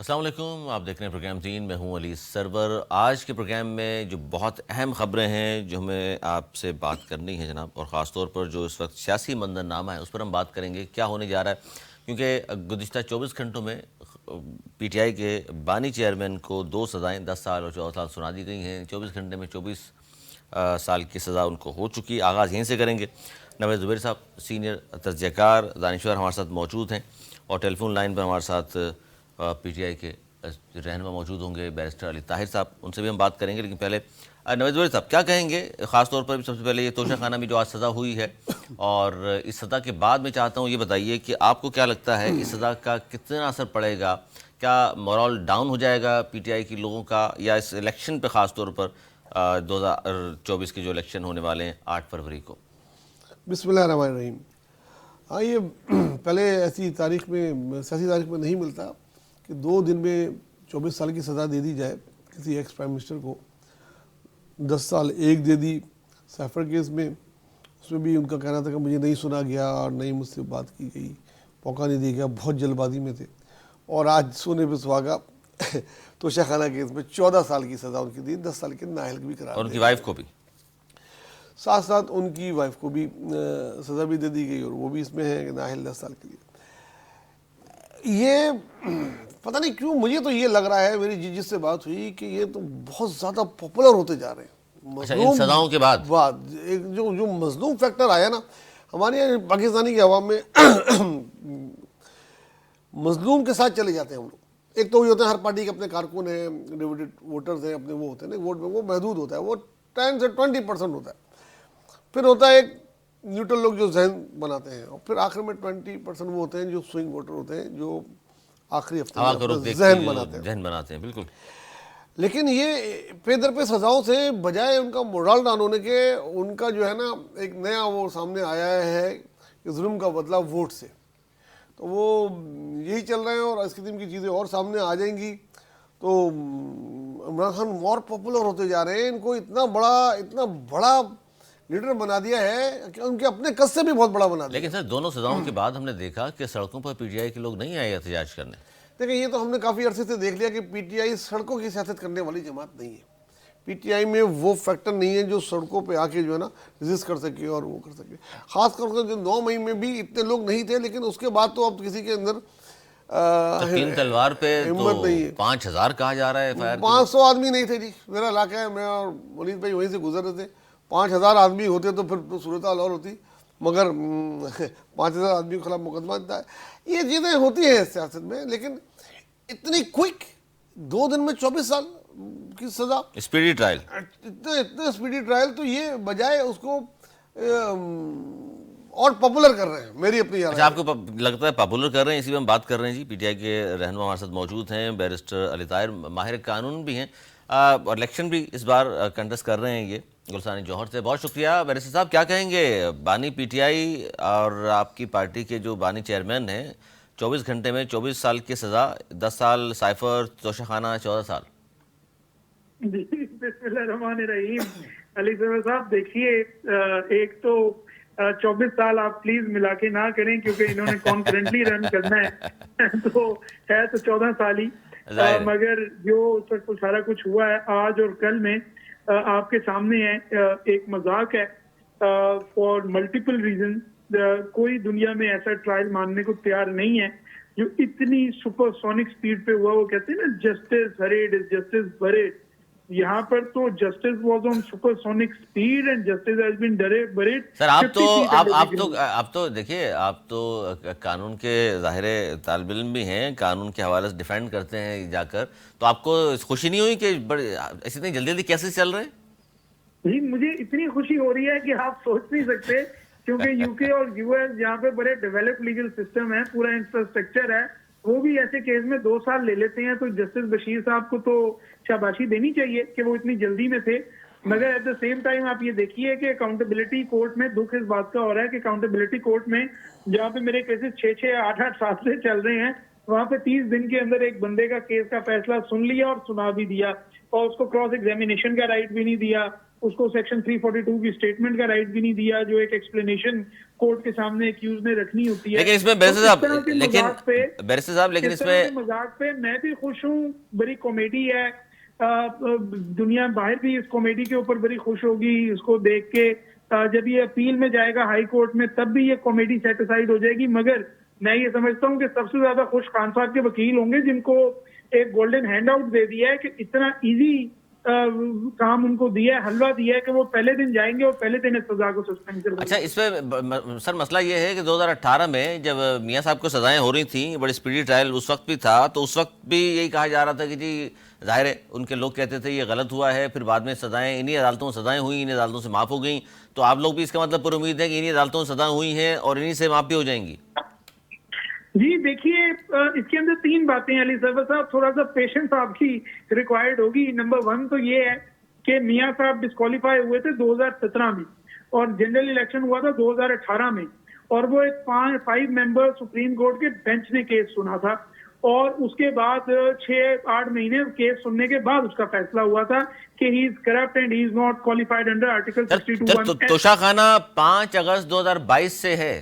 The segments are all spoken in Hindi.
अस्सलाम वालेकुम, आप देख रहे हैं प्रोग्राम 3। मैं हूं अली सरवर। आज के प्रोग्राम में जो बहुत अहम ख़बरें हैं जो हमें आपसे बात करनी है जनाब, और ख़ास तौर पर जो इस वक्त सियासी मंजरनामा है उस पर हम बात करेंगे क्या होने जा रहा है। क्योंकि गुज़िश्ता 24 घंटों में PTI के बानी चेयरमैन को 2 सज़ाएँ 10 साल और 14 साल सुना दी गई हैं। 24 घंटे में 24 साल की सज़ा उनको हो चुकी है। आगाज़ यहीं से करेंगे। नवेद ज़ुबैर साहब सीनियर तजज़ियाकार दानिश्वर हमारे साथ मौजूद हैं, और टेलीफोन लाइन पर हमारे साथ PTI के रहनुमा मौजूद होंगे बैरिस्टर अली ताहिर साहब, उनसे भी हम बात करेंगे। लेकिन पहले नवेद ज़ुबैर साहब क्या कहेंगे, ख़ास तौर पर सबसे पहले ये तोशा खाना में जो आज सज़ा हुई है, और इस सज़ा के बाद मैं चाहता हूँ ये बताइए कि आपको क्या लगता है इस सज़ा का कितना असर पड़ेगा? क्या मोरल डाउन हो जाएगा PTI के लोगों का, या इस इलेक्शन पर ख़ास तौर पर 2024 के जो इलेक्शन होने वाले हैं 8 फरवरी को? बिस्मिल्लाहिर्रहमानिर्रहीम। हाँ, ये पहले ऐसी तारीख में, सियासी तारीख में नहीं मिलता कि 2 दिन में 24 साल की सज़ा दे दी जाए किसी एक्स प्राइम मिनिस्टर को। 10 साल एक दे दी सैफर केस में, उसमें भी उनका कहना था कि मुझे नहीं सुना गया और नहीं मुझसे बात की गई, मौका नहीं दिया गया, बहुत जल्दबाजी में थे। और आज सोने पे सुहागा तोशा खाना केस में 14 साल की सज़ा उनकी दी, 10 साल के नाअहल भी करार और उनकी वाइफ को भी, साथ साथ उनकी वाइफ को भी सज़ा भी दे दी गई, और वो भी इसमें है कि नाअहल 10 साल के लिए। ये पता नहीं क्यों मुझे तो ये लग रहा है, मेरी जिस से बात हुई, कि ये तो बहुत ज़्यादा पॉपुलर होते जा रहे हैं। अच्छा, इन सज़ाओं के बाद एक जो मजलूम फैक्टर आया ना हमारे यहाँ पाकिस्तानी की आवाम में मजलूम के साथ चले जाते हैं हम लोग। एक तो वही होते हैं, हर पार्टी के अपने कारकुन हैं, डिविडेड वोटर्स हैं, अपने वो होते हैं ना, वोट में वो महदूद होता है, वो 10 से 20% होता है। फिर होता है एक न्यूट्रल लोग जो जहन बनाते हैं, और फिर आखिर में 20% वो होते हैं जो स्विंग वोटर होते हैं, जो आखिरी हफ्ते में जहन बनाते हैं। बिल्कुल। लेकिन ये पे दर पे सजाओं से बजाय उनका मोरल डाउन होने के, उनका जो है ना एक नया वो सामने आया है कि जुल्म का बदला वोट से, तो वो यही चल रहे हैं। और इस किस्म की चीज़ें और सामने आ जाएंगी तो इमरान खान और पॉपुलर होते जा रहे हैं। इनको इतना बड़ा लीडर बना दिया है कि उनके अपने कद से भी बहुत बड़ा बना दिया। लेकिन सर, दोनों सजाओं के बाद हमने देखा कि सड़कों पर PTI के लोग नहीं आए एहतजाज करने। देखिए, ये तो हमने काफ़ी अरसे से देख लिया कि PTI सड़कों की सियासत करने वाली जमात नहीं है। PTI में वो फैक्टर नहीं है जो सड़कों पे आके जो है ना रेजिस्ट कर सके और वो कर सके। खास करके जो 9 मई में भी इतने लोग नहीं थे, लेकिन उसके बाद तो अब किसी के अंदर तो तीन तलवार पे हिम्मत तो नहीं है। 5000 कहा जा रहा है FIR। 500 आदमी नहीं थे जी, मेरा इलाका है, मैं और वलीद भाई वहीं से गुजर रहे थे। 5000 आदमी होते तो फिर तो सूरत हाल और होती, मगर 5000 आदमी के खिलाफ मुकदमा था। ये चीज़ें होती हैं सियासत में, लेकिन इतनी क्विक 2 दिन में 24 साल की सजा, स्पीडी ट्रायल, इतने स्पीडी ट्रायल, तो ये बजाय उसको और पॉपुलर कर रहे हैं मेरी अपनी यार। अच्छा, आपको लगता है पॉपुलर कर रहे हैं? इसी में हम बात कर रहे हैं जी। PTI के रहनुमा हमारे साथ मौजूद हैं, बैरिस्टर अली ताहिर, माहिर कानून भी हैं, और इलेक्शन भी इस बार कंटेस्ट कर रहे हैं ये गुलसानी जौहर से। बहुत शुक्रिया बैरिस्टर साहब। क्या कहेंगे, बानी PTI और आपकी पार्टी के जो बानी चेयरमैन हैं, 24 घंटे में 24 साल की सज़ा, 10 साल साइफर तोशा खाना, 14 साल। बिस्मिल्लाहिर्रहमानिर्रहीम। अली साहब देखिए, एक तो 24 साल आप प्लीज मिला के ना करें, क्योंकि इन्होंने कॉन्करेंटली रन करना है तो है तो 14 साल ही, मगर जो सारा कुछ हुआ है आज और कल में आपके सामने है, एक मजाक है फॉर मल्टीपल रीजन। कोई दुनिया में ऐसा ट्रायल मानने को तैयार नहीं है जो इतनी सुपरसोनिक स्पीड पे हुआ। वो कहते हैं ना, justice hurried is justice buried. यहाँ पर तो justice was on supersonic speed and justice has been buried. Sir, आप तो देखिए, आप तो कानून के ज़ाहिर तालिब इल्म भी हैं, कानून के हवाले से डिफेंड करते हैं जाकर, तो आपको खुशी नहीं हुई कि ऐसे इतनी जल्दी जल्दी केसेस चल रहे हैं? जी, मुझे इतनी खुशी हो रही है कि आप सोच नहीं सकते, क्योंकि यूके और US यहाँ पे बड़े डेवलप लीगल सिस्टम है, पूरा इंफ्रास्ट्रक्चर है, वो भी ऐसे केस में 2 साल ले लेते हैं। तो जस्टिस बशीर साहब को तो शाबाशी देनी चाहिए कि वो इतनी जल्दी में थे। मगर एट द सेम टाइम आप ये देखिए कि अकाउंटेबिलिटी कोर्ट में दुख इस बात का हो रहा है कि अकाउंटेबिलिटी कोर्ट में जहाँ पे मेरे केसेस 6-6, 8-8 साल से चल रहे हैं, वहां पे 30 दिन के अंदर एक बंदे का केस का फैसला सुन लिया और सुना भी दिया, और उसको क्रॉस एग्जामिनेशन का राइट भी नहीं दिया, उसको सेक्शन 342 की स्टेटमेंट का राइट भी नहीं दिया, जो एक एक्सप्लेनेशन कोर्ट के सामने एक्यूज ने रखनी होती है। लेकिन इसमें बैरिस्टर साहब, लेकिन इसमें मजाक पे मैं भी खुश हूँ, बड़ी कॉमेडी है। दुनिया बाहर भी इस कॉमेडी के ऊपर बड़ी खुश होगी इसको देख के। जब ये अपील में जाएगा हाई कोर्ट में तब भी ये कॉमेडी सेटिसाइड हो जाएगी। मगर मैं ये समझता हूँ कि सबसे ज्यादा खुश खान साहब के वकील होंगे जिनको एक गोल्डन हैंड आउट दे दिया है कि इतना इजी काम उनको दिया है, हलवा दिया है कि वो पहले दिन जाएंगे और पहले दिन इस सजा को सस्पेंड कर। अच्छा, इसमें सर मसला ये है कि 2018 में जब मियां साहब को सजाएं हो रही थी, बड़ी स्पीडी ट्रायल उस वक्त भी था, तो उस वक्त भी यही कहा जा रहा था कि जी जाहिर है उनके लोग कहते थे ये गलत हुआ है, फिर बाद में सजाएं इन्हीं अदालतों में सजाएं हुई, इन्हीं अदालतों से माफ़ हो गई। तो आप लोग भी इसका मतलब पूरी उम्मीद है कि इन्हीं अदालतों से सजाएं हुई हैं और इन्हीं से माफ़ भी हो जाएंगी? जी देखिए, इसके अंदर 3 बातें अली सरवर साहब, थोड़ा सा पेशेंस आपकी रिक्वायर्ड होगी। नंबर 1 तो ये है कि मियां साहब डिस्क्वालीफाई हुए थे 2017 में और जनरल इलेक्शन हुआ था 2018 में, और वो एक 5 मेंबर सुप्रीम कोर्ट के बेंच ने केस सुना था और उसके बाद 6-8 महीने केस सुनने के बाद उसका फैसला हुआ था कि he is corrupt and he is not qualified under article 62(1). Toshakhana 5 अगस्त 2022 से है।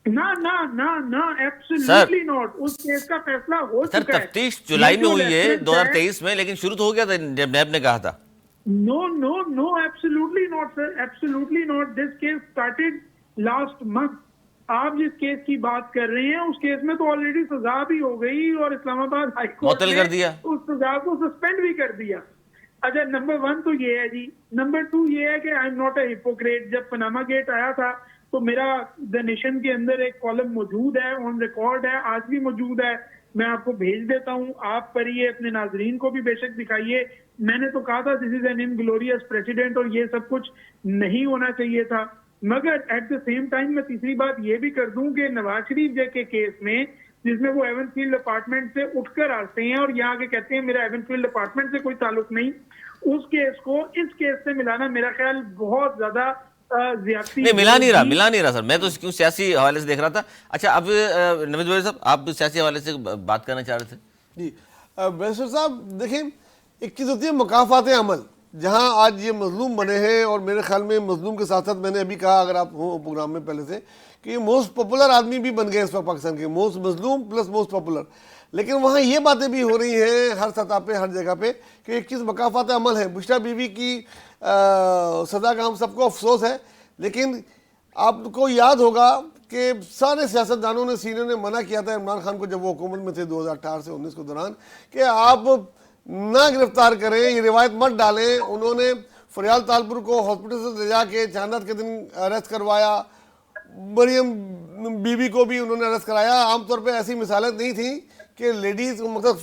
ना ना ना ना, एब्सोल्युटली नॉट। उस केस का फैसला हो चुका है। तफ्तीश जुलाई में हुई है 2023 में, लेकिन शुरू तो हो गया था जब नैब ने कहा था। No no no, absolutely not sir, absolutely not. This case started last month. आप जिस केस की बात कर रहे हैं उस केस में तो ऑलरेडी सजा भी हो गई और इस्लामाबाद हाई कोर्ट ने कर दिया, उस सजा को सस्पेंड भी कर दिया। अच्छा, नंबर 1 तो ये है जी। नंबर 2 ये है कि I am not a hypocrite. जब पनामा गेट आया था तो मेरा द नेशन के अंदर एक कॉलम मौजूद है, ऑन रिकॉर्ड है, आज भी मौजूद है। मैं आपको भेज देता हूं, आप पढ़िए, अपने नाजरीन को भी बेशक दिखाइए। मैंने तो कहा था this is an inglorious president और ये सब कुछ नहीं होना चाहिए था। मगर एट द सेम टाइम मैं तीसरी बात ये भी कर दूं कि नवाज शरीफ जी के केस में, जिसमें वो एवनफील्ड अपार्टमेंट से उठकर आते हैं और यहाँ के कहते हैं मेरा एवनफील्ड अपार्टमेंट से कोई ताल्लुक नहीं, उस केस को इस केस से मिलाना मेरा ख्याल बहुत ज्यादा नहीं, मिला नहीं रहा सर। मैं तो क्यों सियासी हवाले से देख रहा था। अच्छा, अब नवीद बैरिस्टर साहब, आप सियासी हवाले से बात करना चाह रहे थे? जी बैरिस्टर साहब, देखें, एक चीज़ होती है मकाफात अमल, जहां आज ये मजलूम बने हैं, और मेरे ख्याल में मजलूम के साथ साथ मैंने अभी कहा, अगर आप हो प्रोग्राम में पहले से, कि मोस्ट पॉपुलर आदमी भी बन गए इस वक्त पाकिस्तान के, मोस्ट मजलूम प्लस मोस्ट पॉपुलर। लेकिन वहाँ ये बातें भी हो रही हैं हर सतह पे, हर जगह पे, कि एक चीज़ मकाफात अमल है। बुशरा बीवी की सज़ा का हम सबको अफसोस है, लेकिन आपको याद होगा कि सारे सियासतदानों ने, सीनियर ने मना किया था इमरान खान को जब वो हुकूमत में थे 2018 से 19 के दौरान, कि आप ना गिरफ्तार करें, ये रिवायत मत डालें। उन्होंने फरियाल तालपुर को हॉस्पिटल से ले जाके चांदत के दिन अरेस्ट करवाया, मरियम बीबी को भी उन्होंने अरेस्ट कराया। आमतौर पे ऐसी मिसालें नहीं थी कि लेडीज, मतलब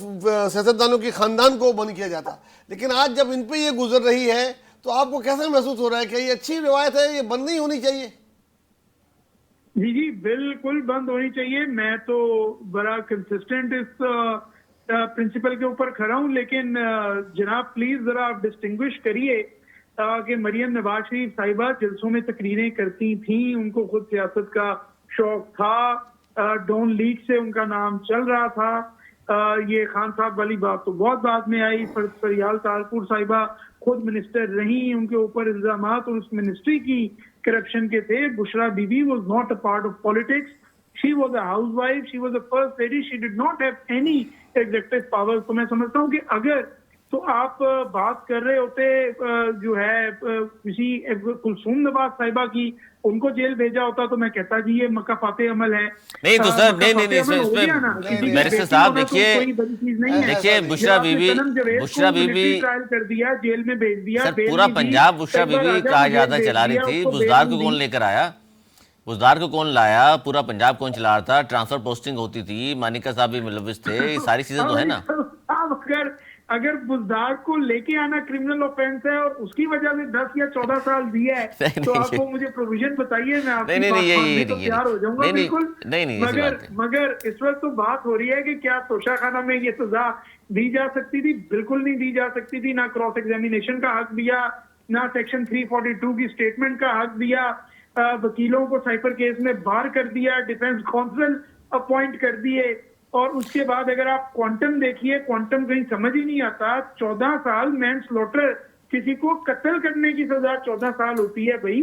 सियासतदानों के खानदान को बंद किया जाता। लेकिन आज जब इन पे ये गुजर रही है तो आपको कैसा महसूस हो रहा है कि ये अच्छी रिवायत है, ये बंद नहीं होनी चाहिए? जी जी, बिल्कुल बंद होनी चाहिए। मैं तो बड़ा कंसिस्टेंट इस प्रिंसिपल के ऊपर खड़ा हूं। लेकिन जनाब प्लीज जरा आप डिस्टिंग्विश करिए कि मरियम नवाज शरीफ साहिबा जलसों में तकरीरें करती थी, उनको खुद सियासत का शौक था, डॉन लीग से उनका नाम चल रहा था। ये खान साहब वाली बात तो बहुत बाद में आई। फरियाल तालपुर साहिबा खुद मिनिस्टर रही, उनके ऊपर इल्जामात और उस मिनिस्ट्री की करप्शन के थे। Bushra Bibi was not a part of politics, she was a housewife, she was a first lady, she did not have any executive power. तो मैं समझता हूँ कि अगर तो आप बात कर रहे होते जो है किसी कुलसूम नवाज साहिबा की, उनको जेल भेजा होता तो मैं कहता जी ये मकाफाते अमल है। नहीं तो सर, नहीं इसमें बैरिस्टर साहब देखिए बुशरा बीबी ट्रायल कर दिया, जेल में भेज दिया। सर पूरा पंजाब बुशरा बीबी कहा जाता चला रही थी। बुजदार को कौन लेकर आया, बुजदार को कौन लाया, पूरा पंजाब कौन चला रहा था, ट्रांसफर पोस्टिंग होती थी, मानिका साहब भी मुलविस थे, ये सारी चीजें तो है ना। अगर बुजदार को लेके आना क्रिमिनल ऑफेंस है और उसकी वजह से 10 या 14 साल दिया है तो आपको मुझे प्रोविजन बताइए, मैं आपकी बात मानने को तैयार हो जाऊंगा। बिल्कुल। मगर इस वक्त तो बात हो रही है कि क्या तोशाखाना में ये सजा दी जा सकती थी? बिल्कुल नहीं दी जा सकती थी। ना क्रॉस एग्जामिनेशन का हक दिया, ना सेक्शन 342 की स्टेटमेंट का हक दिया, वकीलों को साइफर केस में बार कर दिया, डिफेंस काउंसिल अपॉइंट कर दिए। और उसके बाद अगर आप क्वांटम देखिए, क्वांटम कहीं समझ ही नहीं आता। 14 साल मैन स्लॉटर, किसी को कत्ल करने की सजा 14 साल होती है भाई।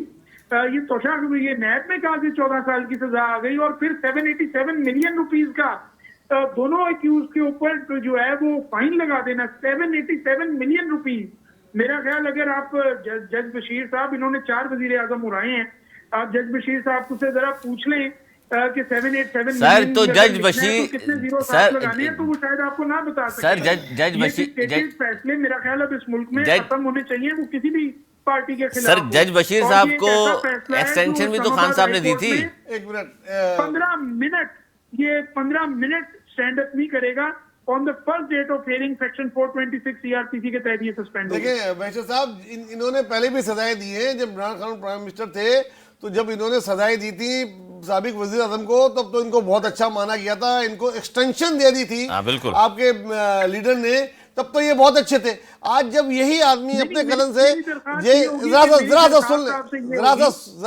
ये तोशाक, ये नैब में कहा कि 14 साल की सजा आ गई, और फिर 787 मिलियन रुपीस का दोनों अक्यूज के ऊपर जो है वो फाइन लगा देना, 787 मिलियन रुपीस। मेरा ख्याल अगर आप जज बशीर साहब, इन्होंने 4 वजीर आजम उड़ाए हैं, आप जज बशीर साहब से जरा पूछ लें कि 787 सर तो जज तो बशीर कितने जीरो सर लगाने हैं, तो वो शायद आपको ना बता सकते। सर जज बशीर फैसले मेरा ख्याल अब इस मुल्क में जज- खत्म होने चाहिए, वो किसी भी पार्टी के खिलाफ सर हो। जज बशीर और साहब ये एक को ऐसा फैसला है एक्सटेंशन जो भी तो खान साहब ने दी थी। एक मिनट 15 मिनट, ये 15 मिनट स्टैंड अप नहीं करेगा। On the first date of hearing section 426 CrPC के तहत ये सस्पेंड हो गया। देखिए बैशर साहब, इन्होंने पहले भी सजाएं दी हैं। जब इमरान खान प्राइम मिनिस्टर थे तो जब इन्होंने सजाएं दी थी साबिक वजीर आजम को, तब तो इनको बहुत अच्छा माना गया था, इनको एक्सटेंशन दे दी थी बिल्कुल आपके लीडर ने, तब तो ये बहुत अच्छे थे। आज जब यही आदमी अपने कलम से जरा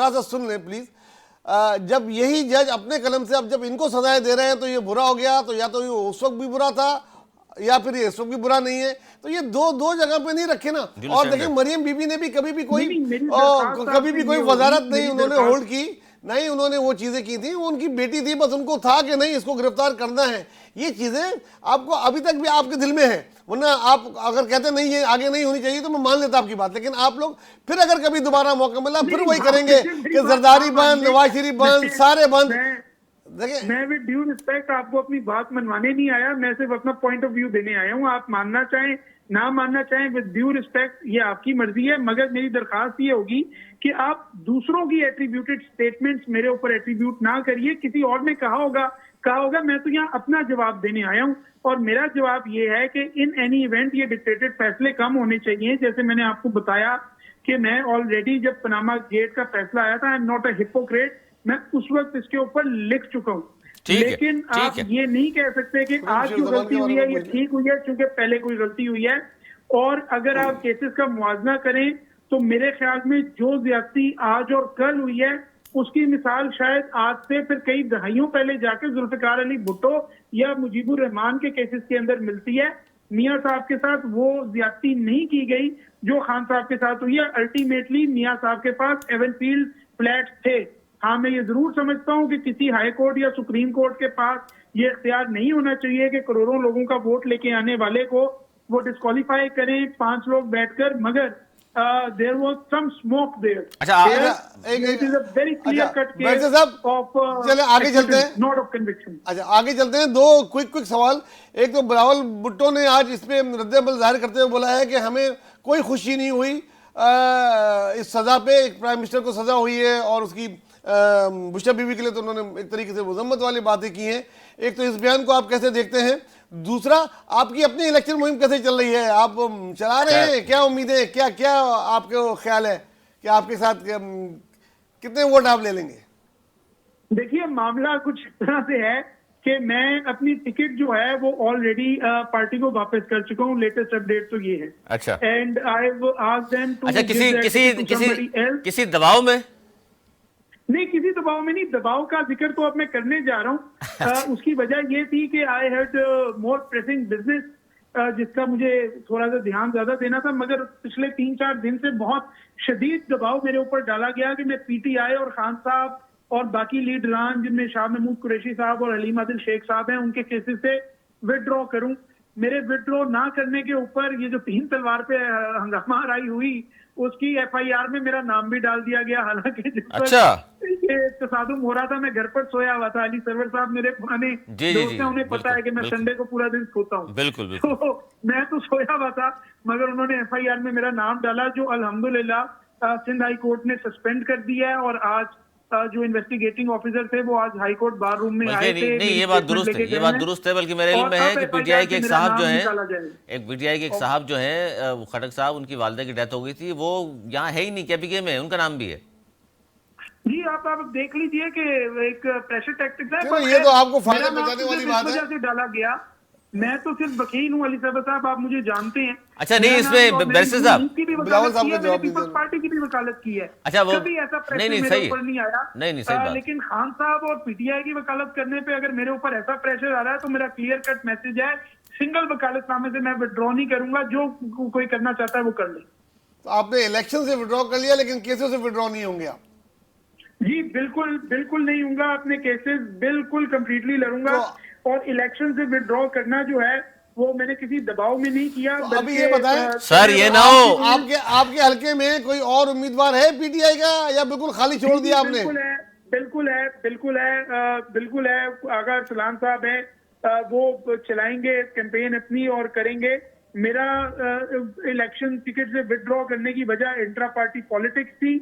सा सुन ले प्लीज। जब यही जज अपने कलम से अब जब इनको सजाएं दे रहे हैं तो ये बुरा हो गया, तो या तो ये उस वक्त भी बुरा था या फिर ये इस वक्त भी बुरा नहीं है, तो ये दो जगह पे नहीं रखे ना। और देखिए मरियम बीबी ने भी कभी भी कोई वजारत नहीं उन्होंने होल्ड की, नहीं उन्होंने वो चीजें की थी, वो उनकी बेटी थी, बस उनको था कि नहीं इसको गिरफ्तार करना है। ये चीजें आपको अभी तक भी आपके दिल में है, वरना आप अगर कहते नहीं ये आगे नहीं होनी चाहिए तो मैं मान लेता आपकी बात, लेकिन आप लोग फिर अगर कभी दोबारा मौका मिला फिर वही करेंगे कि जरदारी बंद, नवाज शरीफ बंद, सारे बंद। देखिए मैं विद ड्यू रिस्पेक्ट आपको अपनी बात मनवाने नहीं आया, मैं सिर्फ अपना पॉइंट ऑफ व्यू देने आया हूँ। आप मानना चाहें ना मानना चाहें, विद ड्यू रिस्पेक्ट ये आपकी मर्जी है, मगर मेरी दरखास्त ये होगी कि आप दूसरों की एट्रीब्यूटेड स्टेटमेंट्स मेरे ऊपर एट्रीब्यूट ना करिए। किसी और ने कहा होगा, मैं तो यहाँ अपना जवाब देने आया हूँ, और मेरा जवाब ये है कि इन एनी इवेंट ये डिक्टेटेड फैसले कम होने चाहिए। जैसे मैंने आपको बताया कि मैं ऑलरेडी जब पनामा गेट का फैसला आया था, I am not a hypocrite, मैं उस वक्त इसके ऊपर लिख चुका हूँ। लेकिन आप ये नहीं कह सकते कि आज जो गलती हुई है ये ठीक हुई है, क्योंकि पहले कोई गलती हुई है। और अगर आप केसेस का मुआवजा करें तो मेरे ख्याल में जो ज्यादती आज और कल हुई है उसकी मिसाल शायद आज से फिर कई दहाइयों पहले जाके जुल्फिकार अली भुट्टो या मुजीबुर रहमान के केसेस के अंदर मिलती है। मियां साहब के साथ वो ज्यादती नहीं की गई जो खान साहब के साथ हुई है। अल्टीमेटली मियां साहब के पास एवनफील्ड फ्लैट्स थे। हाँ, मैं ये जरूर समझता हूँ कि किसी हाई कोर्ट या सुप्रीम कोर्ट के पास ये इख्तियार नहीं होना चाहिए कि करोड़ों लोगों का वोट लेके आने वाले को वो डिस्क्वालीफाई करें 5 लोग बैठकर, मगर there was some smoke there. अच्छा it is a very clear cut case of चले आगे चलते हैं, not of conviction. अच्छा आगे चलते हैं। 2 क्विक सवाल। एक तो बिलावल भुट्टो ने आज इस पे रद्द-ए-अमल जाहिर करते हुए बोला है कि हमें कोई खुशी नहीं हुई इस सजा पे, एक प्राइम मिनिस्टर को सजा हुई है, और उसकी बुशरा बीवी के लिए तो उन्होंने एक तरीके से मजम्मत वाली बातें की हैं। एक तो इस बयान को आप कैसे देखते हैं? दूसरा, आपकी अपनी इलेक्शन मुहिम कैसे चल रही है? आप चला रहे हैं, क्या उम्मीदें, क्या क्या आपके ख्याल है कि आपके साथ कितने वोट आप ले लेंगे? देखिए मामला कुछ इस तरह से है कि मैं अपनी टिकट जो है वो ऑलरेडी पार्टी को वापस कर चुका हूँ। लेटेस्ट अपडेट तो ये है। अच्छा, and I have asked them to किसी दबाव में नहीं, किसी दबाव में नहीं। दबाव का जिक्र तो अब मैं करने जा रहा हूँ। उसकी वजह ये थी कि I had more pressing business जिसका मुझे थोड़ा सा ध्यान ज्यादा देना था, मगर पिछले 3-4 दिन से बहुत शदीद दबाव मेरे ऊपर डाला गया कि मैं पीटीआई और खान साहब और बाकी लीडरान जिनमें शाह महमूद कुरैशी साहब और हलीम आदिल शेख साहब हैं उनके केसेस से विदड्रॉ करूं। मेरे विदड्रॉ ना करने के ऊपर ये जो 3 तलवार पे हंगामा राई हुई उसकी एफआईआर में मेरा नाम भी डाल दिया गया। हालांकि अच्छा, ये तसादुम हो रहा था, मैं घर पर सोया हुआ था। अली सरवर साहब मेरे पुराने दोस्त हैं, उन्हें पता है कि मैं संडे को पूरा दिन सोता हूँ। बिल्कुल तो मैं तो सोया हुआ था, मगर उन्होंने एफआईआर में मेरा नाम डाला, जो अल्हम्दुलिल्लाह सिंध हाई कोर्ट ने सस्पेंड कर दिया है। और आज जो इन्वेस्टिगेटिंग ऑफिसर थे वो आज हाई कोर्ट बार रूम में आए थे। नहीं, ये बात दुरुस्त है, ये बात दुरुस्त है। बल्कि मेरे इल्म में है कि पीटीआई के एक साहब जो है, पीटीआई के एक साहब जो है खटक साहब, उनकी वालिदा की डेथ हो गई थी, वो यहाँ है ही नहीं, केपीके में उनका नाम भी है। जी, आप देख लीजिए कि एक प्रेशर टैक्टिक्स है। ये तो आपको फायदा पहुंचाने वाली बात है। से डाला गया, मैं तो सिर्फ वकील हूँ। अली साहब आप मुझे जानते हैं। अच्छा, नहीं इसमें बैरिस्टर साहब बिलावल साहब ने जवाब दिया, पार्टी की भी वकालत की है। अच्छा, वो कभी ऐसा प्रेशर नहीं मेरे सही ऊपर नहीं आया। नहीं सही बात। लेकिन खान साहब और पीटीआई की वकालत करने पे अगर मेरे ऊपर ऐसा प्रेशर आ रहा है तो मेरा क्लियर कट मैसेज है, सिंगल वकालतनामे से मैं विड्रॉ नहीं करूंगा। जो कोई करना चाहता है वो कर ले। तो आपने इलेक्शन से विड्रॉ कर लिया लेकिन केसों से विड्रॉ नहीं होंगे आप? जी बिल्कुल बिल्कुल नहीं होगा, अपने केसेस बिल्कुल कंप्लीटली लड़ूंगा। और इलेक्शन से विड्रॉ करना जो है वो मैंने किसी दबाव में नहीं किया, तो अभी बल्कि ये बताएं सर, ये ना हो आपके आपके हलके में कोई और उम्मीदवार है पीटीआई का, या बिल्कुल खाली छोड़ दिया आपने? बिल्कुल है, बिल्कुल है, बिल्कुल है, बिल्कुल है। आगा अरसलान साहब है, वो चलाएंगे कैंपेन अपनी और करेंगे। मेरा इलेक्शन टिकट से विड्रॉ करने की वजह इंट्रा पार्टी पॉलिटिक्स थी।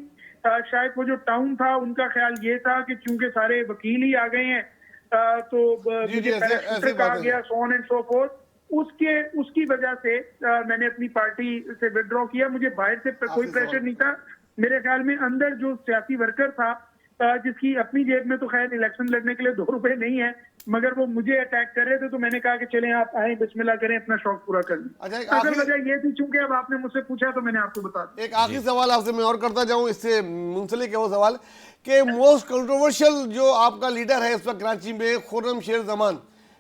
शायद वो जो टाउन था उनका ख्याल ये था कि चूंकि सारे वकील ही आ गए हैं, तो जी, मुझे ऐसे पैराशूटर कहा बातें हैं। गया, so on and so fourth. उसकी वजह से मैंने अपनी पार्टी से विड्रॉ किया। मुझे बाहर से कोई आखिरी प्रेशर सवाल। नहीं था। मेरे ख्याल में अंदर जो सियासी वर्कर था, जिसकी अपनी जेब में तो खैर इलेक्शन लड़ने के लिए 2 रुपए नहीं है, मगर वो मुझे अटैक कर रहे थे, तो मैंने कहा कि चलें आप आए, बिस्मिल्लाह करें, अपना शौक पूरा कर लें। अच्छा, एक असल आखिरी वजह ये थी, चूंकि अब आपने मुझसे पूछा तो मैंने आपको बता दिया। एक आखिरी सवाल आपसे मैं और करता जाऊं, इससे मुंसलिक है वो सवाल कि मोस्ट कंट्रोवर्शियल जो आपका लीडर है इस वक्त कराची में, खुर्रम शेर जमान,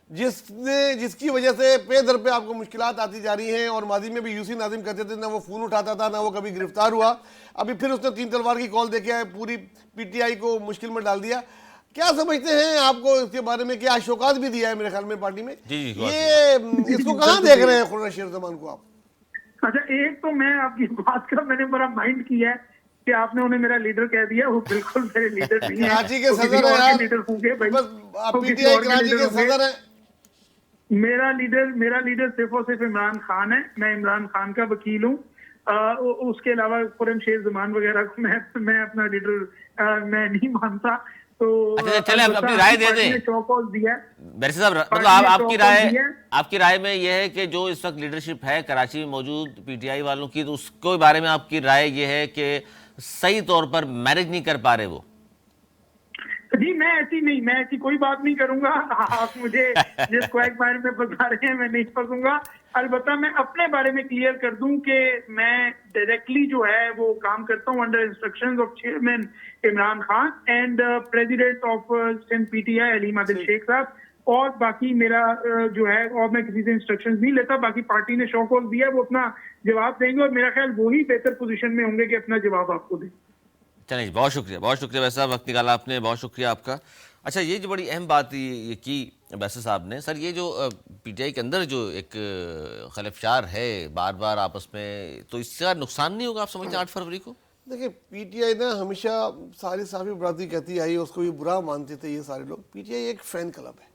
जिसकी वजह से पे दर पे आपको मुश्किलात आती जा रही हैं, और माजी में भी यूसी नाजिम कहते थे ना वो फ़ोन उठाता था ना वो कभी गिरफ्तार हुआ, अभी फिर उसने 3 तलवार की कॉल देके पूरी पीटीआई को मुश्किल में डाल दिया। क्या समझते हैं आपको इसके बारे में? क्या शौकात भी दिया है मेरे ख्याल में पार्टी में? जी, ये इसको कहाँ देख रहे हैं खुर्रम शेर जमान को आप? अच्छा, एक तो मैं आपकी बात का मैंने बड़ा माइंड किया है कि आपने उन्हें मेरा लीडर कह दिया। वो बिल्कुल मेरे लीडर नहीं है। कराची के वो किसी सदर और है के यार, लीडर होंगे भाई। बस वो किसी पीटीआई और के कराची लीडर के होंगे। सदर है। मेरा लीडर सिर्फ और सिर्फ इमरान खान है। मैं इमरान खान का वकील हूँ। उसके अलावा खुर्रम शेर जमान वगैरह को मैं अपना लीडर मैं नहीं मानता। तो अच्छा, चले अपनी राय दे दें चौकॉल दिया है। बैरिस्टर साहब, मतलब पार्टी ने आपकी राय में यह है कि जो इस वक्त लीडरशिप है कराची में मौजूद पीटीआई वालों की, तो उसके बारे में आपकी राय यह है कि सही तौर पर मैनेज नहीं कर पा रहे वो? जी मैं ऐसी कोई बात नहीं करूंगा। आप मुझे जिस क्वैगमायर में फंसा रहे हैं मैं नहीं फंसूंगा। अलबत्ता मैं अपने बारे में क्लियर कर दूं कि मैं डायरेक्टली जो है वो काम करता हूं under instructions of chairman Imran Khan and president of Sindh PTI Aleem Adil Sheikh साहब। और बाकी मेरा जो है, और मैं किसी से इंस्ट्रक्शंस नहीं लेता। बाकी पार्टी ने शो कॉज दिया, वो अपना जवाब देंगे और मेरा ख्याल वो ही बेहतर पोजीशन में होंगे कि अपना जवाब आपको दें। चलिए, बहुत शुक्रिया वैसा वक्त निकाला आपने, बहुत शुक्रिया आपका। अच्छा, ये जो बड़ी अहम बात ये की वैसे साहब ने, सर, ये जो पीटीआई के अंदर जो एक खलफशार है बार बार आपस में, तो इसका नुकसान नहीं होगा आप समझते हैं 8 फरवरी को? देखिए, पीटीआई ना हमेशा सारी साफी बरादरी कहती आई, उसको भी बुरा मानते थे ये सारे लोग। पीटीआई एक फ़ैन क्लब है,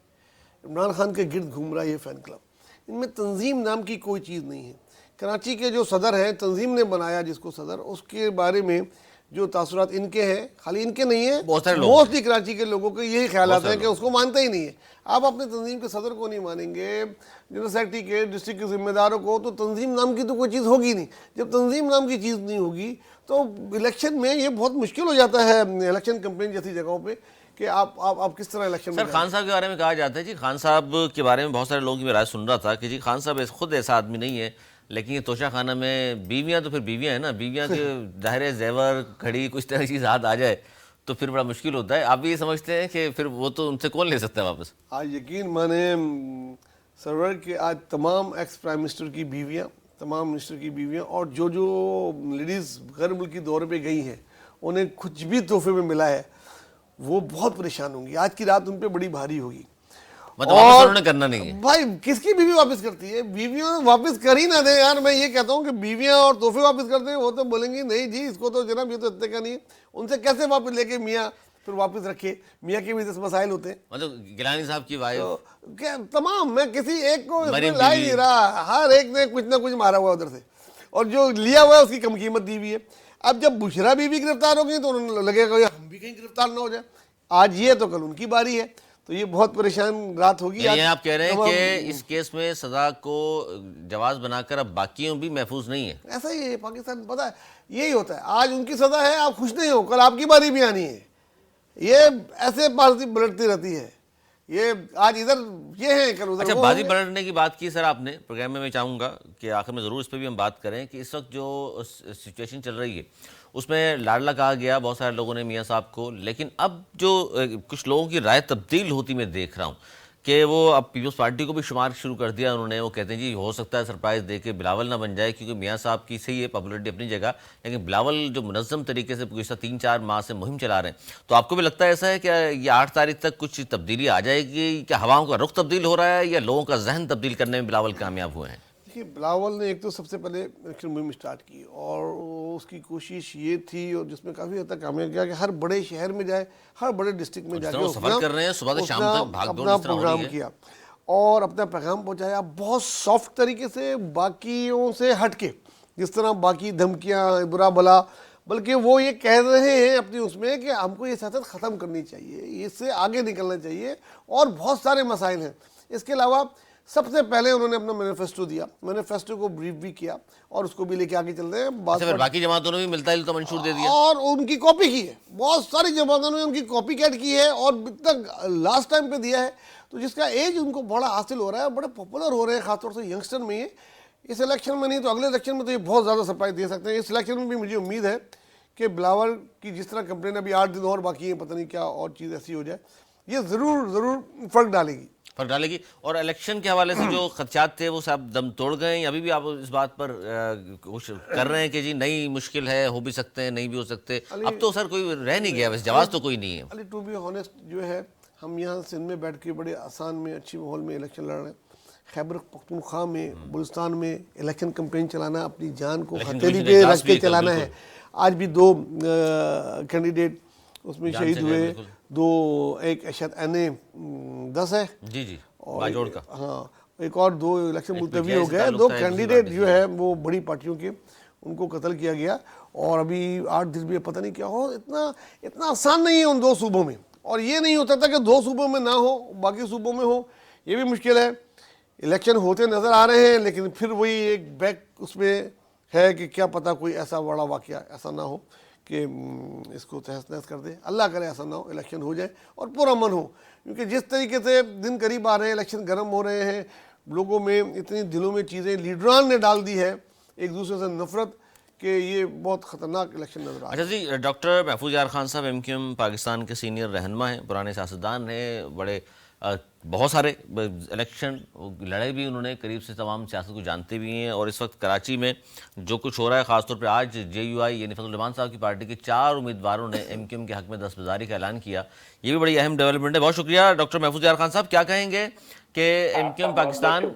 इमरान खान के गिर्द घूम रहा है ये फ़ैन क्लब। इनमें तंजीम नाम की कोई चीज़ नहीं है। कराची के जो सदर हैं, तंजीम ने बनाया जिसको सदर, उसके बारे में जो तासुरात इनके हैं, खाली इनके नहीं है, बहुत सारे लोग, मोस्टली कराची के लोगों के यही ख्याल हैं कि उसको मानते ही नहीं है। आप अपने तंजीम के सदर को नहीं मानेंगे, जनरल सेक्रेटरी के, डिस्ट्रिक्ट के जिम्मेदारों को, तो तंजीम नाम की तो कोई चीज़ होगी नहीं। जब तंजीम नाम की चीज़ नहीं होगी तो इलेक्शन में ये बहुत मुश्किल हो जाता है, इलेक्शन कंपेन जैसी जगहों पर, कि आप किस तरह इलेक्शन सर, खान साहब के बारे में कहा जाता है जी, खान साहब के बारे में बहुत सारे लोगों की मैं राय सुन रहा था कि जी खान साहब खुद ऐसा आदमी नहीं है, लेकिन ये तोशा खाना में बीवियां तो फिर बीवियां है ना, बीवियां के ज़ाहिर जेवर घड़ी कुछ तरह की चीज़ हाथ आ जाए तो फिर बड़ा मुश्किल होता है। आप भी ये समझते हैं कि फिर वो तो उनसे कौन ले सकता है वापस? आज यकीन माने सरवर के आज तमाम एक्स प्राइम मिनिस्टर की बीवियाँ, तमाम मिनिस्टर की बीवियाँ, और जो लेडीज़ गैर मुल्की दौरे पे गई हैं, उन्हें कुछ भी तोहफे में मिला है, वो बहुत परेशान होंगी। आज की रात उन पे बड़ी भारी होगी। मतलब वापस उन्होंने करना नहीं है भाई, किसकी बीवी वापस करती है? बीवियां वापस कर ही ना दे यार। मैं ये कहता हूँ कि बीवियां और तोहफे वापस करते हैं, वो तो बोलेंगी नहीं जी, इसको तो जनाब ये तो इतने का नहीं है। उनसे कैसे वापस लेके मियाँ फिर वापस रखे? मियाँ के भी 10 मसाइल होते हैं। मतलब गिलानी साहब की वाइफ, तो क्या तमाम, मैं किसी एक को इसमें ला ही नहीं रहा, हर एक ने कुछ ना कुछ मारा हुआ उधर से, और जो लिया हुआ है उसकी कम कीमत दी हुई है। अब जब बुशरा बीवी गिरफ्तार हो गई तो उन्हें लगेगा हम भी कहीं गिरफ्तार ना हो जाए। आज ये तो कल उनकी बारी है, तो ये बहुत परेशान रात होगी। ये आप कह रहे हैं कि इस केस में सजा को जवाज बनाकर अब बाकियों भी महफूज नहीं है? ऐसा ही है पाकिस्तान, पता है यही होता है। आज उनकी सजा है, आप खुश नहीं हो, कल आपकी बारी भी आनी है। ये ऐसे बाजी पलटती रहती है, ये आज इधर ये है कल उधर। अच्छा, बाजी पलटने की बात की सर आपने प्रोग्राम में, मैं चाहूँगा कि आखिर में ज़रूर इस पर भी हम बात करें कि इस वक्त जो सिचुएशन चल रही है उसमें लाडला कहा गया बहुत सारे लोगों ने मियाँ साहब को, लेकिन अब जो कुछ लोगों की राय तब्दील होती मैं देख रहा हूँ कि वो अब पीपल्स पार्टी को भी शुमार शुरू कर दिया उन्होंने। वो कहते हैं जी हो सकता है सरप्राइज़ दे के बिलावल ना बन जाए, क्योंकि मियाँ साहब की सही है पॉपुलरिटी अपनी जगह, लेकिन बिलावल जो मुनज़्ज़म तरीके से पिछले 3-4 माह से मुहिम चला रहे हैं। तो आपको भी लगता है ऐसा है कि ये 8 तारीख तक कुछ तब्दीली आ जाएगी? क्या हवाओं का रुख तब्दील हो रहा है या लोगों का जहन तब्दील करने में बिलावल कामयाब हुए हैं? देखिए, बिलावल ने एक तो सबसे पहले इलेक्शन मुहिम स्टार्ट की और उसकी कोशिश ये थी, और जिसमें काफ़ी हद तक कामयाब किया, कि हर बड़े शहर में जाए, हर बड़े डिस्ट्रिक्ट में जाके सफर कर रहे हैं सुबह से शाम तक भाग दौड़ अपना जिस तरह हो रही प्रोग्राम है। किया और अपना पैगाम पहुंचाया बहुत सॉफ्ट तरीके से, बाकियों से हटके, जिस तरह बाकी धमकियां बुरा भला, बल्कि वो ये कह रहे हैं अपनी उसमें कि हमको ये सियासत ख़त्म करनी चाहिए, इससे आगे निकलना चाहिए और बहुत सारे मसाइल हैं। इसके अलावा सबसे पहले उन्होंने अपना मैनिफेस्टो दिया, मैनिफेस्टो को ब्रीफ भी किया और उसको भी लेके आगे चल रहे हैं। फिर बाकी जमातों ने भी मिलता जुलता मंशूर दे दिया और उनकी कॉपी की है, बहुत सारी जमातों ने उनकी कॉपी कैट की है और तक लास्ट टाइम पे दिया है। तो जिसका एज उनको बड़ा हासिल हो रहा है, बड़े पॉपुलर हो रहे हैं, खासतौर से यंगस्टर में ये। इस इलेक्शन में नहीं तो अगले इलेक्शन में तो ये बहुत ज़्यादा सरप्राइज दे सकते हैं। इस इलेक्शन में भी मुझे उम्मीद है कि बिलावल की जिस तरह कंप्लेन, अभी 8 दिन और बाकी है, पता नहीं क्या और चीज़ ऐसी हो जाए, ये ज़रूर फ़र्क डालेगी। और इलेक्शन के हवाले से जो खदशात थे वो सब दम तोड़ गए हैं? अभी भी आप इस बात पर कोशिश कर रहे हैं कि जी नहीं मुश्किल है, हो भी सकते हैं, नहीं भी हो सकते? अब तो सर कोई रह नहीं गया, वैसे जवाब तो कोई नहीं है। अली, टू बी ऑनेस्ट जो है, हम यहाँ सिंध में बैठ के बड़े आसान में, अच्छी माहौल में इलेक्शन लड़ रहे हैं। खैबर पख्तूनख्वा में, बलूचिस्तान में इलेक्शन कैंपेन चलाना, अपनी जान को हथेली पे रख के चलाना है। आज भी 2 कैंडिडेट उसमें शहीद हुए, 2 एक शायद NA-10 है जी बाजोड़ का, हाँ, एक और 2 इलेक्शन मुलतवी हो गए। 2 कैंडिडेट जो है वो बड़ी पार्टियों के, उनको कत्ल किया गया और अभी 8 दिन में पता नहीं क्या हो। इतना आसान नहीं है उन 2 सूबों में, और ये नहीं होता था कि 2 सूबों में ना हो बाकी सूबों में हो, ये भी मुश्किल है। इलेक्शन होते नज़र आ रहे हैं, लेकिन फिर वही एक बैक उसमें है कि क्या पता कोई ऐसा बड़ा वाक़या ऐसा ना हो कि इसको तहस नहस कर दे। अल्लाह करे ऐसा ना हो, इलेक्शन हो जाए और पूरा मन हो, क्योंकि जिस तरीके से दिन करीब आ रहे हैं, इलेक्शन गर्म हो रहे हैं, लोगों में इतनी दिलों में चीज़ें लीडरान ने डाल दी है, एक दूसरे से नफरत, कि ये बहुत ख़तरनाक इलेक्शन नज़र आ रहा है। अच्छा जी, डॉक्टर महफूज यार खान साहब MQM पाकिस्तान के सीनियर रहनुमा हैं, पुराने सियासतदान हैं, बड़े बहुत सारे इलेक्शन लड़े भी उन्होंने, करीब से तमाम सियासत को जानते भी हैं। और इस वक्त कराची में जो कुछ हो रहा है, ख़ासतौर पर आज JUI यानी फजल रहमान साहब की पार्टी के 4 उम्मीदवारों ने MQM के हक़ में दस्तबरदारी का ऐलान किया, ये भी बड़ी अहम डेवलपमेंट है। बहुत शुक्रिया डॉक्टर महफूज यार खान साहब। क्या कहेंगे कि MQM पाकिस्तान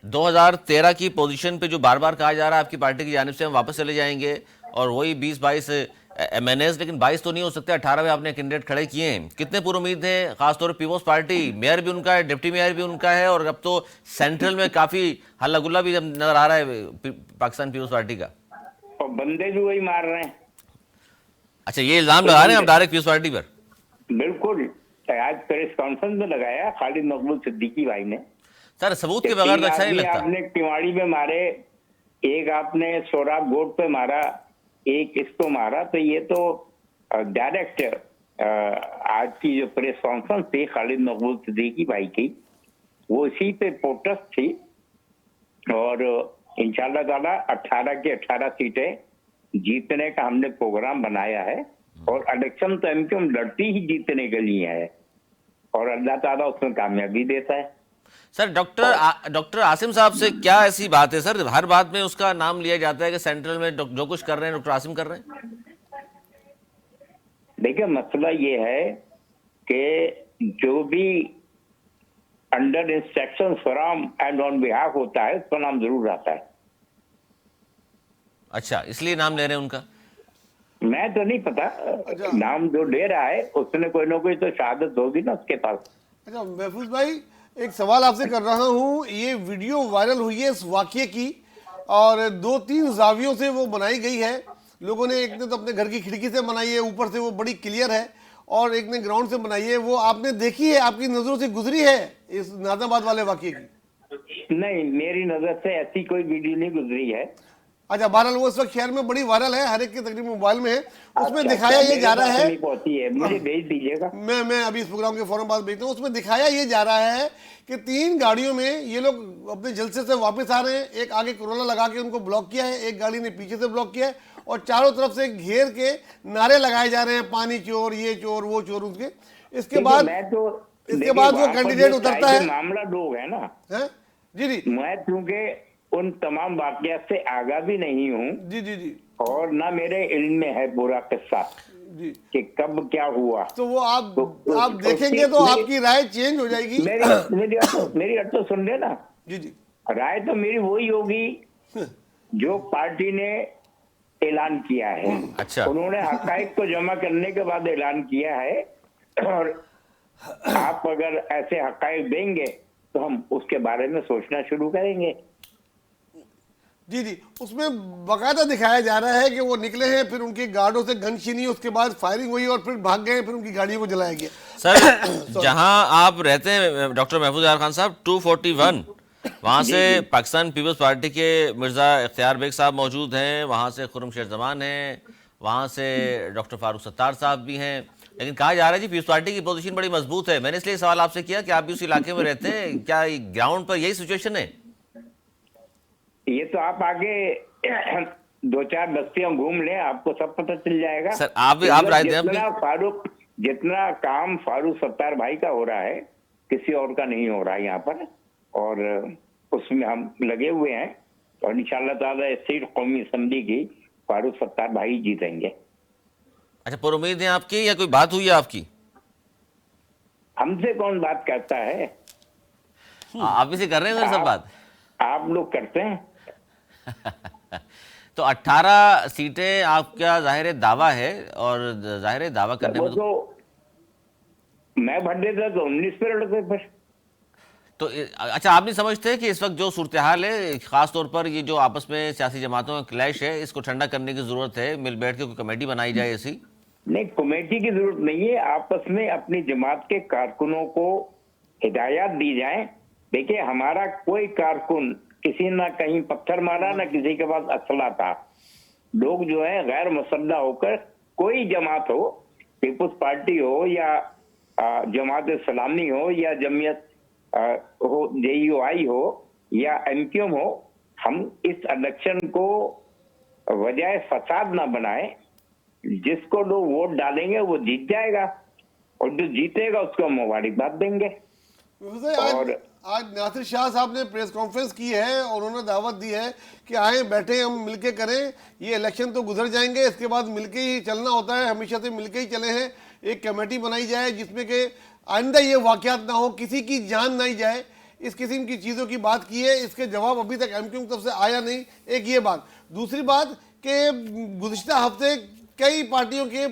2013 की पोजीशन पे जो बार बार कहा जा रहा है आपकी पार्टी की जानिब से हम वापस चले जाएंगे और वही 20-22 MNAs, लेकिन 22 तो नहीं हो सकते, 18 में आपने कैंडिडेट खड़े किए हैं, कितने पूरी उम्मीद है? खासतौर पर पीपल्स पार्टी, मेयर भी उनका है, डिप्टी मेयर भी उनका है, और अब तो सेंट्रल में काफी हल्ला गुल्ला भी नजर आ रहा है पाकिस्तान पीपल्स पार्टी का, और बंदे भी वही मार रहे हैं। अच्छा, ये इल्जाम लगा रहे हैं आप डायरेक्ट पीपल्स पार्टी पर? बिल्कुल, आज प्रेस कॉन्फ्रेंस में लगाया खालिद मकबूल सिद्दीकी भाई ने। सर सबूत के बगैर तो अच्छा नहीं लगता। आपने टिवाड़ी में मारे, एक आपने सोराब गोट पे मारा, एक इसको मारा, तो ये तो डायरेक्ट आज की जो प्रेस कॉन्फ्रेंस थी खालिद मकबूल सिद्दीकी भाई की, वो इसी पे प्रोटेस्ट थी। और इंशाल्लाह ताला 18 की 18 सीटें जीतने का हमने प्रोग्राम बनाया है, और इलेक्शन तो MQM लड़ती ही जीतने के लिए है, और अल्लाह ताला उसमें कामयाबी देता है। सर डॉक्टर आसिम साहब से क्या ऐसी बात है सर, हर बात में उसका नाम लिया जाता है कि सेंट्रल में जो कुछ कर रहे हैं डॉक्टर आसिम कर रहे हैं? देखिए, मसला ये है कि जो भी under instruction from and on behalf होता है, उसका नाम जरूर आता है। अच्छा, इसलिए नाम ले रहे हैं उनका? मैं तो नहीं पता, नाम जो ले रहा है उसने कोई ना कोई तो शहादत होगी ना उसके पास। अच्छा महफूज भाई, एक सवाल आपसे कर रहा हूँ, ये वीडियो वायरल हुई है इस वाक़ये की, और 2-3 जावियों से वो बनाई गई है लोगों ने। एक ने तो अपने घर की खिड़की से बनाई है, ऊपर से वो बड़ी क्लियर है, और एक ने ग्राउंड से बनाई है। वो आपने देखी है, आपकी नज़रों से गुजरी है इस नाज़िमाबाद वाले वाक़ये की? नहीं, मेरी नजर से ऐसी कोई वीडियो नहीं गुजरी है। अच्छा, बहरहाल वो इस वक्त शहर में बड़ी वायरल है, हर एक के तकरीबन मोबाइल में है। उसमें दिखाया ये जा रहा है, मुझे भेज दीजिएगा, मैं अभी इस प्रोग्राम के फौरन बाद भेजता हूँ। उसमें दिखाया ये जा रहा है कि 3 गाड़ियों में ये लोग अपने जलसे से वापस आ रहे हैं। एक आगे कोरोला लगा के उनको ब्लॉक किया है, एक गाड़ी ने पीछे से ब्लॉक किया है, और चारों तरफ से घेर के नारे लगाए जा रहे हैं, पानी चोर, ये चोर, वो चोर। उसके इसके बाद इसके बाद वो वहाँ पर कैंडिडेट जो उतरता कायदे है। मामला लोग है ना, हैं? जी जी मैं चूंकि उन तमाम वाकयात से आगा भी नहीं हूँ जी जी जी और ना मेरे इल्म में है पूरा किस्सा जी। कि कब क्या हुआ। तो वो आप तो देखेंगे तो मेरी आपकी राय चेंज हो जाएगी। मेरी अर्थ तो सुन लेना। जी जी राय तो मेरी वही होगी जो पार्टी ने ऐलान किया है। अच्छा। उन्होंने हकाइक को जमा करने के बाद ऐलान किया है और आप अगर ऐसे हकाइक देंगे तो हम उसके बारे में सोचना शुरू करेंगे। जी जी, उसमें बकायदा दिखाया जा रहा है कि वो निकले हैं, फिर उनके गार्डों से गन छीनी, उसके बाद फायरिंग हुई और फिर भाग गए, फिर उनकी गाड़ियों को जलाया गया। सर जहां आप रहते हैं डॉक्टर महफूज यार खान साहब, 241 वहां जी, से जी। पाकिस्तान पीपल्स पार्टी के मिर्जा इख्तियार बेग साहब मौजूद हैं, वहां से खुर्रम शेर जमान हैं, वहां से डॉक्टर फारूक सत्तार साहब भी हैं। लेकिन कहा जा रहा है जी पीपल्स पार्टी की पोजीशन बड़ी मजबूत है। मैंने इसलिए सवाल आपसे किया कि आप भी उस इलाके में रहते हैं, क्या ग्राउंड पर यही सिचुएशन है? ये तो आप आगे 2-4 बस्तियां घूम लें, आपको सब पता चल जाएगा। सर आप राय दें अपनी। जितना काम फारूक सत्तार भाई का हो रहा है किसी और का नहीं हो रहा है यहाँ पर, और उसमें हम लगे हुए हैं और इंशाअल्लाह ताला इस सीट कौमी असेंबली की फारूक सत्तार भाई जीतेंगे। अच्छा, पर उम्मीद है आपकी या कोई बात हुई है आपकी? हमसे कौन बात करता है? आप इसे कर रहे हैं मेरे सब बात? आप लोग करते हैं। तो 18 सीटें आपका जाहिर है दावा है, और जाहिर है दावा करने वो में तो मैं भर देता तो 19 पे लड़ते फिर। तो अच्छा, आप नहीं समझते कि इस वक्त जो सूरत हाल है, खास तौर पर ये जो आपस में सियासी जमातों का क्लैश है, इसको ठंडा करने की जरूरत है, मिल बैठ के कोई कमेटी बनाई जाए ऐसी? नहीं, कमेटी की जरूरत नहीं है। आपस में अपनी जमात के कारकुनों को हिदायत दी जाए। देखिए, हमारा कोई कारकुन किसी ना कहीं पत्थर मारा, ना किसी के पास असला था। लोग जो है गैर मुसल्लह होकर, कोई जमात हो, पीपुल्स पार्टी हो या जमात इस्लामी हो या जमीयत हो, JUI हो या MQM हो, हम इस इलेक्शन को वजह फसाद ना बनाए। जिसको लोग वोट डालेंगे वो जीत जाएगा और जो जीतेगा उसको मुबारकबाद देंगे। आज नासिर शाह साहब ने प्रेस कॉन्फ्रेंस की है और उन्होंने दावत दी है कि आए बैठे हम मिलके करें, ये इलेक्शन तो गुजर जाएंगे, इसके बाद मिलके ही चलना होता है, हमेशा से मिलके ही चले हैं। एक कमेटी बनाई जाए जिसमें कि आइंदा ये वाकयात ना हो, किसी की जान नहीं जाए, इस किस्म की चीज़ों की बात की है। इसके जवाब अभी तक MQM की तरफ से आया नहीं, एक ये बात। दूसरी बात कि गुज़िश्ता हफ्ते कई पार्टियों के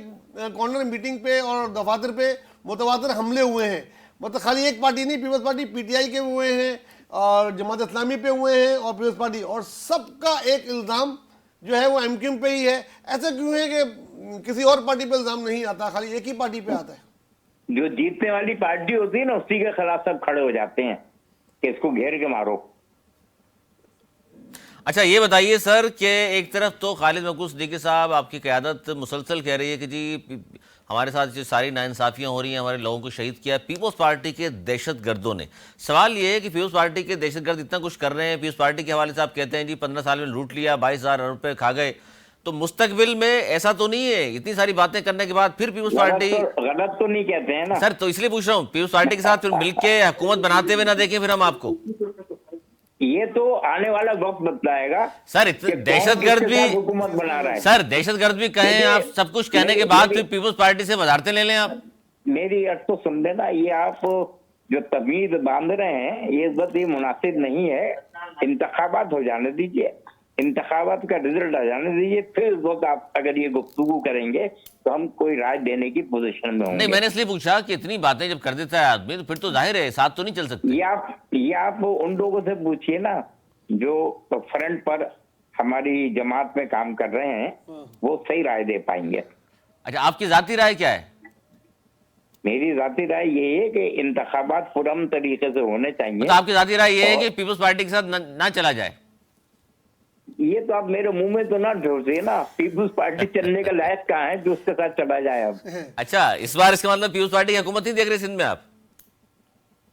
कॉर्नर मीटिंग पे और दफातर पे मुतवातिर हमले हुए हैं। मतलब खाली एक पार्टी नहीं, पीपल्स पार्टी PTI के हुए हैं और जमात इस्लामी पे हुए हैं और पीपल्स पार्टी, और सबका एक इल्ज़ाम जो है वो MQM पे ही है। ऐसा क्यों है कि किसी और पार्टी पे इल्ज़ाम नहीं आता, खाली एक ही पार्टी पे आता है? जो जीतने वाली पार्टी होती है ना, उसी के खिलाफ सब खड़े हो जाते हैं कि इसको घेर के मारो। अच्छा, ये बताइए सर कि एक तरफ तो खालिद मकबूल सिद्दीकी साहब, आपकी क़यादत मुसलसल कह रही है कि जी हमारे साथ जो सारी नाइंसाफ़ियाँ हो रही हैं, हमारे लोगों को शहीद किया पीपल्स पार्टी के दहशतगर्दों ने। सवाल ये है कि पीपल्स पार्टी के दहशतगर्द इतना कुछ कर रहे हैं, पीपल्स पार्टी के हवाले से आप कहते हैं जी 15 साल में लूट लिया, 22,000 अरब रुपये खा गए, तो मुस्तकबिल में ऐसा तो नहीं है? इतनी सारी बातें करने के बाद फिर पीपल्स पार्टी गलत तो नहीं कहते हैं ना सर, तो इसलिए पूछ रहा हूँ, पीपल्स पार्टी के साथ फिर मिलके हुकूमत बनाते हुए ना देखें फिर हम आपको? ये तो आने वाला वक्त बतलाएगा सर। दहशतगर्द भी हुकूमत बना रहा है। सर, दहशतगर्द भी कहें आप, सब कुछ कहने के बाद फिर पीपल्स पार्टी से वजारतें ले लें आप। मेरी अर्थ तो सुन लेना, ये आप जो तमीज बांध रहे हैं ये बस ये मुनासिब नहीं है। इंतखाबात हो जाने दीजिए, इंतखाबात का रिजल्ट आ जाने दीजिए, फिर वो आप अगर ये गुफ्तगू करेंगे तो हम कोई राय देने की पोजीशन में होंगे। नहीं, मैंने इसलिए पूछा कि इतनी बातें जब कर देता है आदमी तो फिर तो जाहिर है साथ तो नहीं चल सकते। ये आप उन लोगों से पूछिए ना जो फ्रंट पर हमारी जमात में काम कर रहे हैं, वो सही राय दे पाएंगे। अच्छा, आपकी जाती राय क्या है? मेरी जाती राय ये है कि इंतखाबात पुरअमन तरीके से होने चाहिए। तो आपकी जाती राय ये है कि पीपल्स पार्टी के साथ ना चला जाए? ये तो आप मेरे मुंह में तो ना ढोसिए ना। पीपल्स पार्टी चलने का लायक कहाँ है जो उसके साथ चला जाए अब? अच्छा, इस बार इसका मतलब पीपल्स पार्टी की हुकूमत नहीं देख रहे सिंध में आप?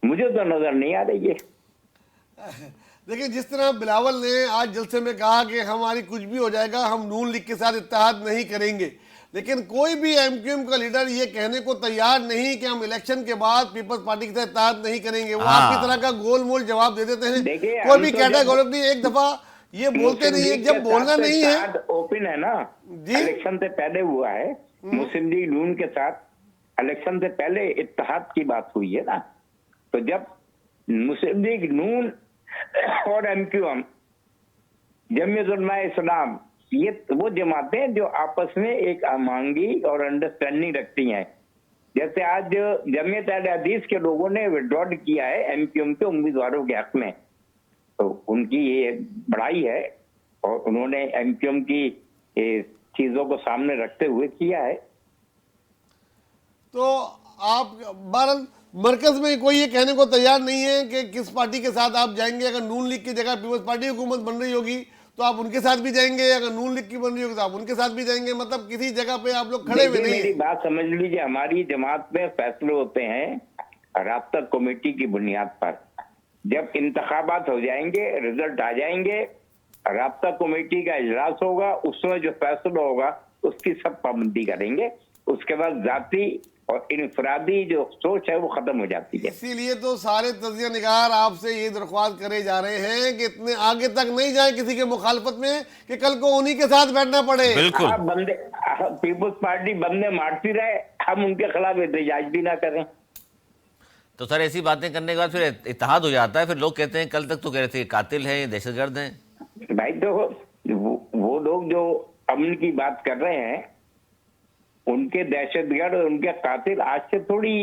मुझे तो नजर नहीं आ रही है। देखिए, जिस तरह बिलावल ने आज जलसे में कहा कि हमारी कुछ भी हो जाएगा, हम नून लीग के साथ इत्तेहाद नहीं करेंगे, लेकिन कोई भी एमक्यूएम का लीडर ये कहने को तैयार नहीं कि हम इलेक्शन के बाद पीपल्स पार्टी के साथ इत्तेहाद नहीं करेंगे। वो आपकी तरह का गोल मोल जवाब दे देते हैं। देखिए, कोई हम भी तो कैटेगोरिकली एक दफा ये बोलते नहीं है, जब बोलना नहीं है। ओपन है ना जी। इलेक्शन से पहले हुआ है, मुस्लिम लीग नून के साथ इलेक्शन से पहले इत्तेहाद की बात हुई है ना। तो जब मुस्लिम लीग नून और एमक्यूएम, जमीयत उलमा इस्लाम, ये वो जमातें जो आपस में एक अमांगी और अंडरस्टैंडिंग रखती हैं। जैसे आज जमीयत अहले हदीस के लोगों ने विड्रॉ किया है एमक्यूएम के उम्मीदवारों के हक में, तो उनकी ये बड़ाई है और उन्होंने एमक्यूएम की चीजों को सामने रखते हुए किया है। तो आप बहरहाल मरकज में कोई ये कहने को तैयार नहीं है कि किस पार्टी के साथ आप जाएंगे। अगर नून लीग की जगह पीपल्स पार्टी हुकूमत बन रही होगी तो आप उनके साथ भी जाएंगे, अगर नून लीग की बन रही होगी तो आप उनके साथ भी जाएंगे। मतलब किसी जगह पे आप लोग खड़े हुए नहीं मेरी हैं। बात समझ लीजिए, हमारी जमात में फैसले होते हैं राब्ता कमेटी की बुनियाद पर। जब इंतखाबात हो जाएंगे, रिजल्ट आ जाएंगे, राब्ता कमेटी का इजलास होगा, उसमें जो फैसला होगा उसकी सब पाबंदी करेंगे। उसके बाद जाती और इनफरादी जो सोच है वो खत्म हो जाती है। इसीलिए तो सारे तजिया निगार आपसे ये दरख्वास्त करे जा रहे हैं कि इतने आगे तक नहीं जाए किसी के मुखालफत में कि कल को उन्हीं के साथ बैठना पड़े। बिल्कुल। बंदे पीपुल्स पार्टी बंदे मारती रहे, हम उनके खिलाफ एहतजाज भी ना करें। तो सर ऐसी बातें करने के बाद फिर इत्तेहाद हो जाता है, फिर लोग कहते हैं कल तक तो कह रहे थे कातिल है, ये दहशतगर्द हैं। भाई तो वो लोग जो अमन की बात कर रहे हैं, उनके दहशतगर्द और उनके कातिल आज से थोड़ी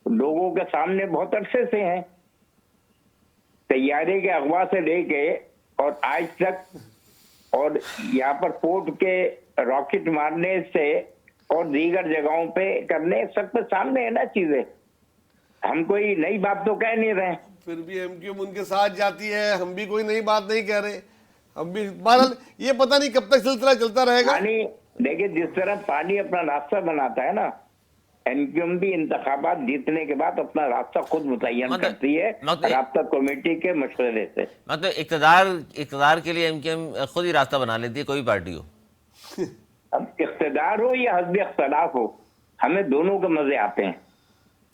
लोगों के सामने बहुत अरसे से हैं। तैयारी के अगवा से लेके और आज तक, और यहाँ पर पोर्ट के रॉकेट मारने से और दीगर जगहों पे करने, सब तो सामने है ना चीजें। हम कोई नई बात तो कह नहीं रहे। फिर भी एमक्यूएम उनके साथ जाती है, हम भी कोई नई बात नहीं कह रहे। हम भी बहरहाल ये पता नहीं कब तक सिलसिला चलता रहेगा। पानी देखिए, जिस तरह पानी अपना रास्ता बनाता है ना, एमक्यूएम भी इंतखाबात जीतने के बाद अपना रास्ता खुद मुतय्यन करती है राब्ता कमेटी के मशवरे से। मतलब इक़्तिदार के लिए एमक्यूएम खुद ही रास्ता बना लेती है, कोई भी पार्टी हो। अब इख्तिदार हो या हस्ब इख्तिलाफ हो, हमें दोनों के मजे आते हैं।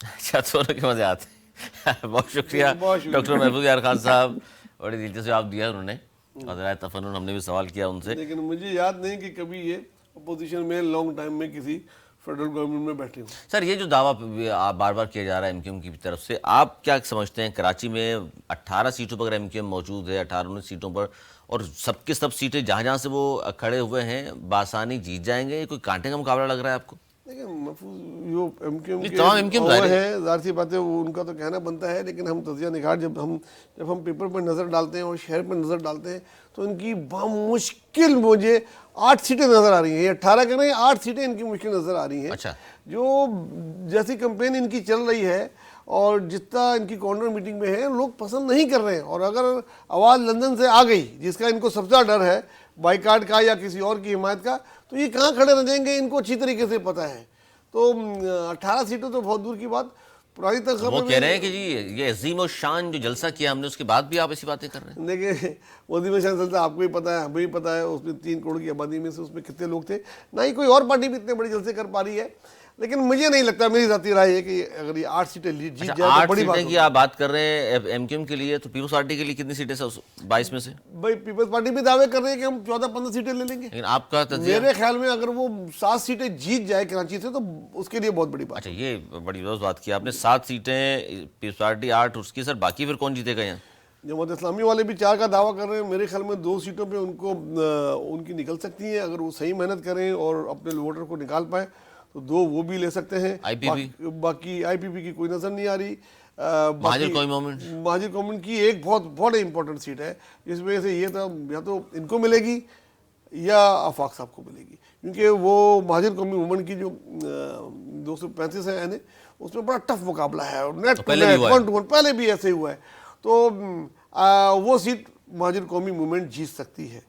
अच्छा, दोनों के मजे आते हैं। बहुत शुक्रिया डॉक्टर महफूज यार खान साहब, बड़ी दिलचस्प जवाब दिया उन्होंने और ज़रा तफन्नुन हमने भी सवाल किया उनसे। लेकिन मुझे याद नहीं कि कभी ये अपोजिशन में लॉन्ग टाइम में किसी फेडरल गवर्नमेंट में बैठे हूँ। सर ये जो दावा आप बार बार किया जा रहा है एमक्यूएम की तरफ से, आप क्या समझते हैं कराची में 18 सीटों पर अगर एमक्यूएम मौजूद है, 18-19 सीटों पर, और सबके सब सीटें जहाँ जहाँ से वो खड़े हुए हैं बासानी जीत जाएंगे, ये कोई कांटे का मुकाबला लग रहा है आपको? देखिए महफूज जो एमक्यूएम के तमाम एमक्यूएम है, जाहिर सी बात है वो उनका तो कहना बनता है। लेकिन हम तजिया निगार जब हम पेपर पर नज़र डालते हैं और शहर पर नज़र डालते हैं तो इनकी मुश्किल मुझे 8 सीटें नज़र आ रही हैं। 18 के नहीं, 8 सीटें इनकी मुश्किल नज़र आ रही हैं। अच्छा। जो जैसी कंपेन इनकी चल रही है और जितना इनकी कॉर्नर मीटिंग में है, लोग पसंद नहीं कर रहे हैं। और अगर आवाज़ लंदन से आ गई, जिसका इनको सबसे ज़्यादा डर है बाइकाट का या किसी और की हिमायत का, तो ये कहाँ खड़े रह जाएंगे इनको अच्छी तरीके से पता है। तो 18 सीटें तो बहुत दूर की बात। पुरानी तक वो कह रहे हैं कि जी ये अजीम और शान जो जलसा किया हमने, उसके बाद भी आप ऐसी बातें कर रहे हैं। देखिए वो अजीम शान जलसा आपको भी पता है, हमें भी पता है, उसमें 3 करोड़ की आबादी में से उसमें कितने लोग थे। ना ही कोई और पार्टी भी इतने बड़े जलसे कर पा रही है। लेकिन मुझे नहीं लगता, मेरी ज़ाती राय है कि अगर ये 8 सीटें जीत जाए तो बड़ी बात की आप बात कर रहे हैं एमक्यूएम के लिए, तो पीपल्स पार्टी के लिए कितनी सीटें सर 22 में से? भाई पीपल्स पार्टी भी दावे कर रहे हैं कि हम 14-15 सीटें ले लेंगे। लेकिन आपका तज्जिया? मेरे ख्याल में अगर वो 7 सीटें जीत जाए कराची से तो उसके लिए बहुत बड़ी बात। अच्छा, ये बड़ी जबरदस्त बात की आपने। 7 सीटें पीपल्स पार्टी, 8 उसकी, सर बाकी फिर कौन जीतेगा यहाँ? जमात इस्लामी वाले भी 4 का दावा कर रहे हैं। मेरे ख्याल में 2 सीटों पे उनकी निकल सकती हैं अगर वो सही मेहनत करें और अपने वोटर को निकाल पाए तो 2 वो भी ले सकते हैं। बाकी आईपीपी की कोई नजर नहीं आ रही। महाजिर कौमिन की एक बहुत इंपॉर्टेंट सीट है, जिस वजह से ये तो या तो इनको मिलेगी या आफाक साहब को मिलेगी, क्योंकि वो महाजिर कौमी मूवमेंट की जो 235 है यानी उसमें बड़ा टफ मुकाबला है और नेट पहले भी ऐसे हुआ है। तो वो सीट महाजिर कौमी मूवमेंट जीत सकती है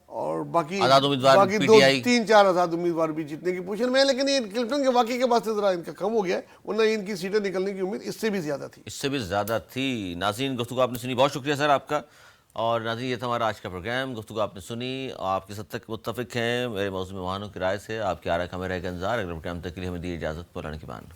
और बाकी 2-3-4 आज़ाद उम्मीदवार भी जीतने की पोजीशन में है। लेकिन ये क्लिंटन के वाकई के बाद से जरा इनका कम हो गया है, वरना इनकी सीटें निकलने की उम्मीद इससे भी ज़्यादा थी। नाज़रीन, गुफ्तगू आपने सुनी, बहुत शुक्रिया सर आपका। और नाज़रीन, ये था हमारा आज का प्रोग्राम। गुफ्तगू आपने सुनी और आप किस हद तक मुत्तफ़िक हैं मेरे मौजूद मेहमानों की राय से, आपकी आरा का मेरा एक इंतज़ार। अगले प्रोग्राम तक के लिए हमें दी इजाज़त। पुराने की बान।